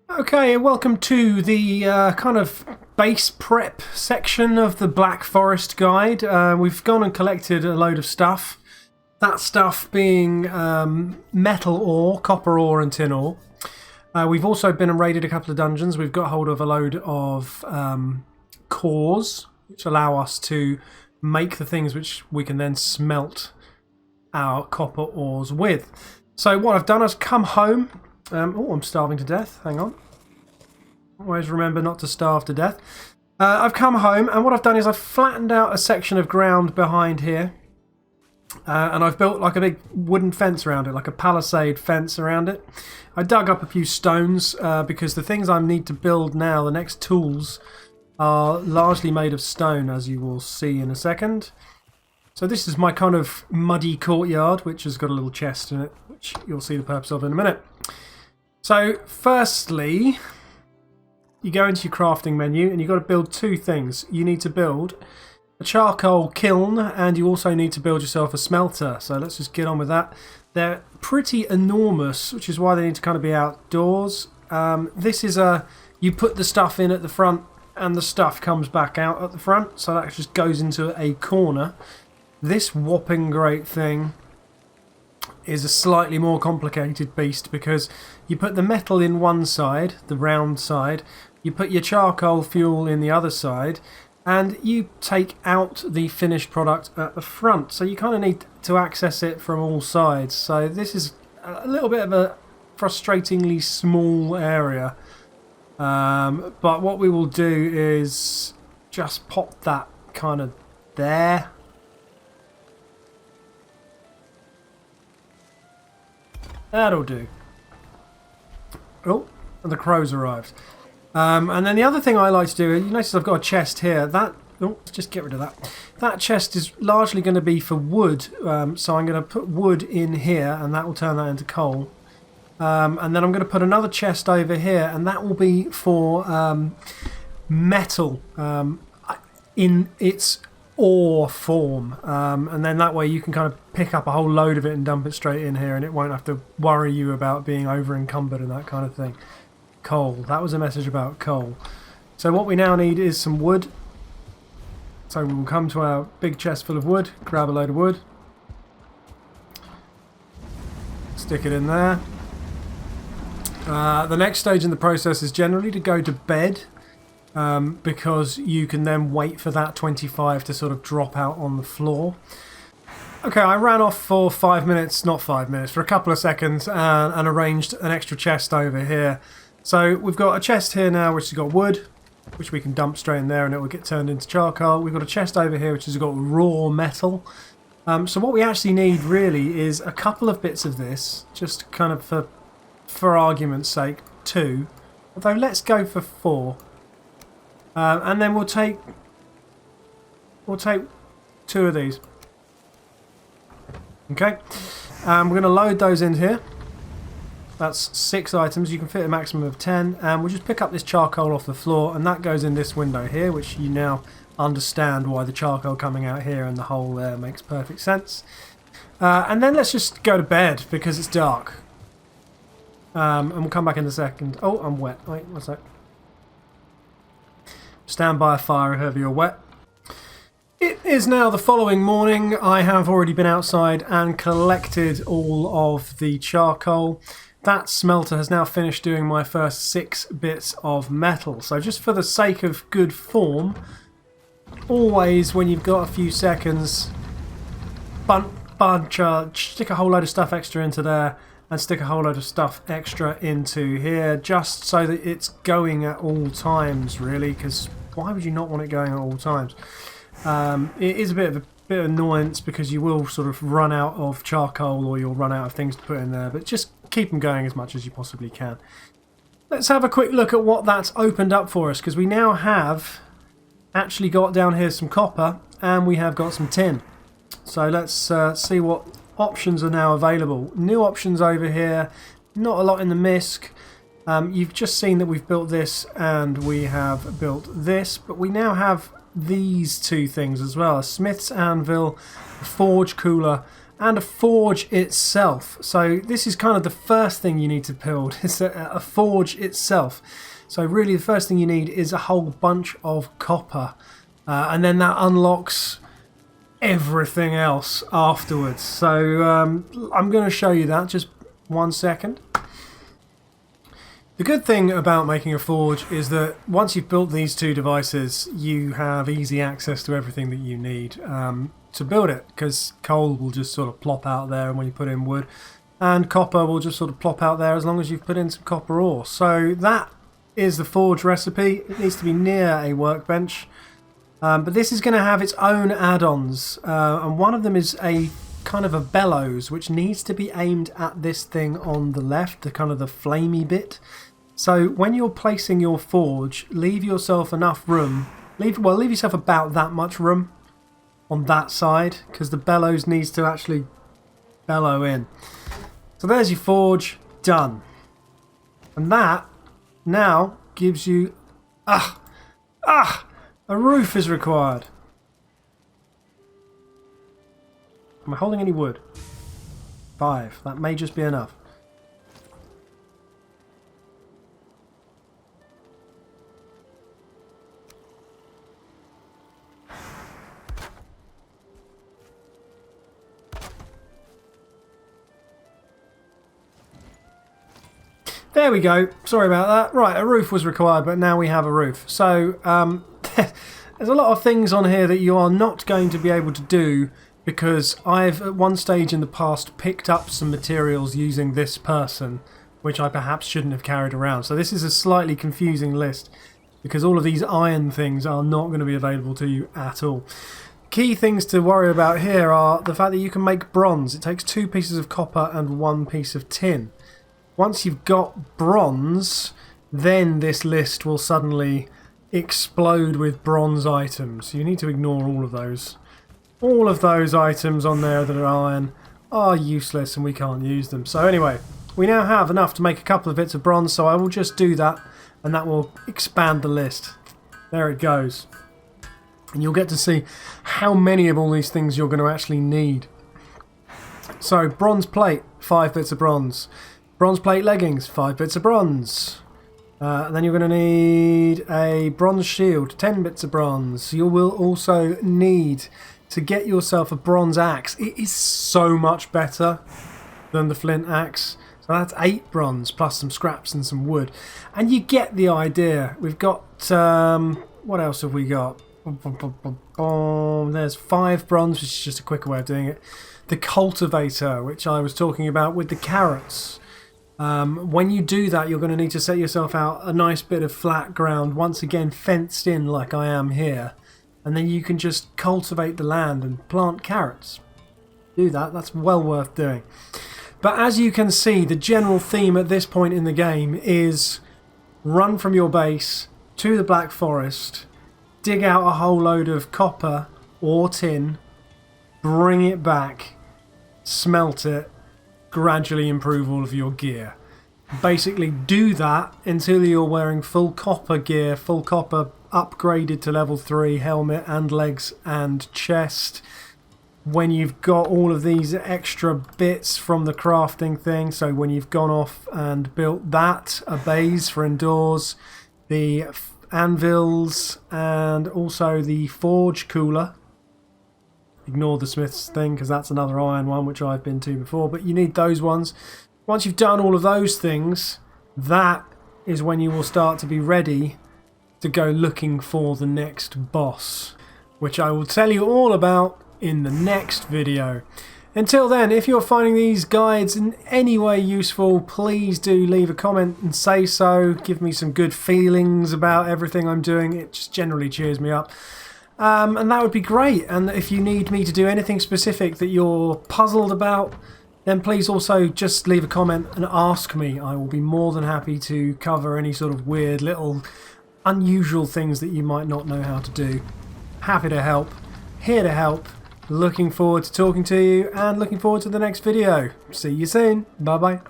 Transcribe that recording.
Okay, welcome to the kind of base prep section of the Black Forest guide. We've gone and collected a load of stuff. That stuff being metal ore, copper ore and tin ore. We've also been and raided a couple of dungeons. We've got hold of a load of cores, which allow us to make the things which we can then smelt our copper ores with. So what I've done is come home. Oh, I'm starving to death. Hang on. Always remember not to starve to death. I've come home, and what I've done is I've flattened out a section of ground behind here. And I've built like a big wooden fence around it, like a palisade fence around it. I dug up a few stones because the things I need to build now, the next tools, are largely made of stone, as you will see in a second. So this is my kind of muddy courtyard, which has got a little chest in it, which you'll see the purpose of in a minute. So firstly, you go into your crafting menu and you've got to build two things. You need to build a charcoal kiln and you also need to build yourself a smelter. So let's just get on with that. They're pretty enormous, which is why they need to kind of be outdoors. This is you put the stuff in at the front and the stuff comes back out at the front. So that just goes into a corner. This whopping great thing is a slightly more complicated beast because you put the metal in one side, the round side, you put your charcoal fuel in the other side, and you take out the finished product at the front. So you kind of need to access it from all sides. So this is a little bit of a frustratingly small area. But what we will do is just pop that kind of there. That'll do. Oh, and the crows arrived. And then the other thing I like to do, you notice I've got a chest here. Let's just get rid of that. That chest is largely going to be for wood. So I'm going to put wood in here and that will turn that into coal. And then I'm going to put another chest over here and that will be for metal in its ore form. And then that way you can kind of pick up a whole load of it and dump it straight in here and it won't have to worry you about being over encumbered and that kind of thing. Coal. That was a message about coal. So what we now need is some wood. So we'll come to our big chest full of wood, grab a load of wood, stick it in there. The next stage in the process is generally to go to bed because you can then wait for that 25 to sort of drop out on the floor. Okay, I ran off for 5 minutes, not 5 minutes, for a couple of seconds and arranged an extra chest over here. So we've got a chest here now which has got wood, which we can dump straight in there and it will get turned into charcoal. We've got a chest over here which has got raw metal. So what we actually need really is a couple of bits of this, just kind of for argument's sake, 2. Although let's go for 4. And then we'll take 2 of these. Okay, we're going to load those in here. That's 6 items. You can fit a maximum of 10. And we'll just pick up this charcoal off the floor, and that goes in this window here, which you now understand why the charcoal coming out here and the hole there makes perfect sense. And then let's just go to bed because it's dark. And we'll come back in a second. Oh, I'm wet. Wait, what's that? Stand by a fire if you're wet. It is now the following morning. I have already been outside and collected all of the charcoal. That smelter has now finished doing my first 6 bits of metal. So just for the sake of good form, always when you've got a few seconds, stick a whole load of stuff extra into there and stick a whole load of stuff extra into here, just so that it's going at all times, really, because why would you not want it going at all times? It is a bit of annoyance because you will sort of run out of charcoal or you'll run out of things to put in there, but just keep them going as much as you possibly can. Let's have a quick look at what that's opened up for us, because we now have actually got down here some copper and we have got some tin. So let's see what options are now available. New options over here, not a lot in the MISC. You've just seen that we've built this and we have built this, but we now have these 2 things as well: a smith's anvil, a forge cooler and a forge itself. So this is kind of the first thing you need to build. It's a forge itself. So really the first thing you need is a whole bunch of copper, and then that unlocks everything else afterwards. So I'm going to show you that, just 1 second. The good thing about making a forge is that once you've built these two devices, you have easy access to everything that you need to build it, because coal will just sort of plop out there when you put in wood, and copper will just sort of plop out there as long as you've put in some copper ore. So that is the forge recipe. It needs to be near a workbench, but this is going to have its own add-ons, and one of them is a kind of a bellows, which needs to be aimed at this thing on the left, the kind of the flamey bit. So when you're placing your forge, leave yourself enough room, leave yourself about that much room on that side, because the bellows needs to actually bellow in. So there's your forge done, and that now gives you a roof is required. Am I holding any wood? 5. That may just be enough. There we go. Sorry about that. Right, a roof was required, but now we have a roof. So there's a lot of things on here that you are not going to be able to do, because I've at one stage in the past picked up some materials using this person, which I perhaps shouldn't have carried around. So this is a slightly confusing list, because all of these iron things are not going to be available to you at all. Key things to worry about here are the fact that you can make bronze. It takes 2 pieces of copper and 1 piece of tin. Once you've got bronze, then this list will suddenly explode with bronze items. You need to ignore all of those. All of those items on there that are iron are useless and we can't use them. So anyway, we now have enough to make a couple of bits of bronze, so I will just do that, and that will expand the list. There it goes. And you'll get to see how many of all these things you're going to actually need. So bronze plate, 5 bits of bronze. Bronze plate leggings, 5 bits of bronze. And then you're going to need a bronze shield, 10 bits of bronze. You will also need to get yourself a bronze axe. It is so much better than the flint axe. So that's 8 bronze plus some scraps and some wood. And you get the idea. We've got, what else have we got? There's 5 bronze, which is just a quicker way of doing it. The cultivator, which I was talking about with the carrots. When you do that, you're going to need to set yourself out a nice bit of flat ground, once again fenced in like I am here, and then you can just cultivate the land and plant carrots. Do that, that's well worth doing. But as you can see, the general theme at this point in the game is run from your base to the Black Forest, dig out a whole load of copper or tin, bring it back, smelt it, gradually improve all of your gear. Basically do that until you're wearing full copper gear, full copper upgraded to level 3 helmet and legs and chest. When you've got all of these extra bits from the crafting thing, so when you've gone off and built that, a base for indoors, the anvils, and also the forge cooler. Ignore the smith's thing because that's another iron one which I've been to before, but you need those ones. Once you've done all of those things, that is when you will start to be ready to go looking for the next boss, which I will tell you all about in the next video. Until then, if you're finding these guides in any way useful, please do leave a comment and say so. Give me some good feelings about everything I'm doing. It just generally cheers me up. And that would be great. And if you need me to do anything specific that you're puzzled about, then please also just leave a comment and ask me. I will be more than happy to cover any sort of weird little unusual things that you might not know how to do. Happy to help. Here to help. Looking forward to talking to you and looking forward to the next video. See you soon. Bye bye.